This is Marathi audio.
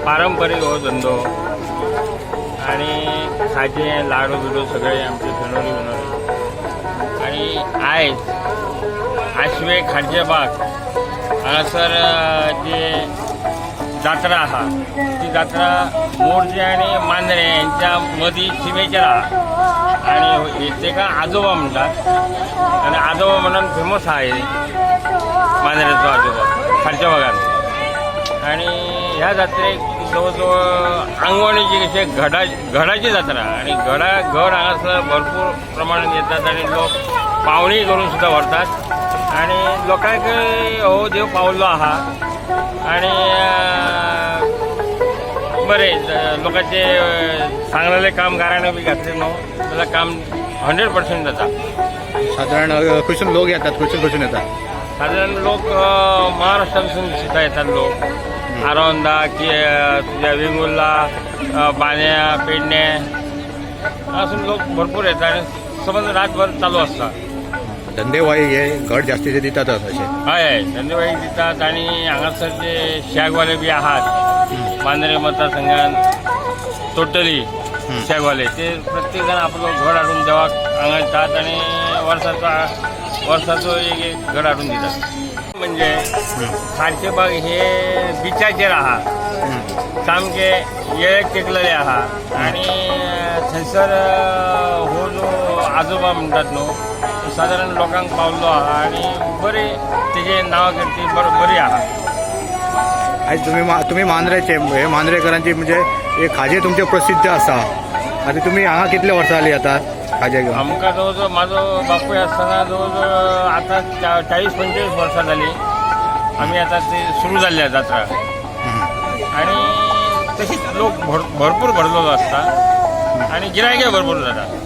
पारंपरिक हो धंदो आणि खाजे लाडू बिडू सगळे आमचे फेणोरी आणि आयज आशवे खारजे बाग हांगासर जे जात्रा आहा ती जात्रा मोरजे आणि मांद्रे यांच्या मदीं शिमेचेर आहा आणि तेका आजोबा म्हणटात आणि आजोबा म्हणून फेमस आहे मांद्रेचो आजोबा खारच्या बागान आणि ह्या जात्रेक जवळ जवळ आंगवणीची कशी घडाची जात्रा आणि घड हांगासर भरपूर प्रमाणात येतात आणि लोक पावणी करून सुद्धा व्हरतात आणि लोकांक हो देव पावल्लो आहा आणि बरें लोकांचे सांगलेले काम घराणें बी घातले न्हू जाल्यार काम 100% जाता. साधारण खंयसून लोक येतात खंयसून येतात साधारण लोक महाराष्ट्रापासून सुद्धा येतात लोक आरोंदा की तुझ्या वेंगुर्ला बान्या पेडणे असून लोक भरपूर येतात आणि समज रातभर चालू असता. धंदेवाई हे घट जास्तीचे दितातच असे हय धंदेवाई दितात आणि हांगासर जे शेगवाले बी आहात मांद्रे मतदारसंघात टोटली शेगवाले ते प्रत्येक जण आपलो घड हाडून देवाक हांगा येतात आणि वर्साचो एक घड हाडून दितात. म्हणजे खारचे बाग हे बिचाचेर आहा सामके येळेक टेकलेले आहा आणि थंयसर हो जो आजोबा म्हणटात न्हू साधारण लोकांक पावल्लो आहा आणि बरी तेजे नांव करती बरी आहा. आयज तुम्ही मांद्रेचे हे मांद्रेकरांची म्हणजे हे खाजे तुमचे प्रसिद्ध आसा. आता तुम्ही हांगा कितले वर्सां जाली आता खाजे घेवन? आमकां जवळ जवळ म्हाजो बापूय आसतना जवळ जवळ आतां 40-45 वर्सां जाली आमी आतां ती सुरू जाल्ल्या जात्रा आणि तशीच लोक भरपूर भरलेलो आसता आणि गिरायकय भरपूर जाता.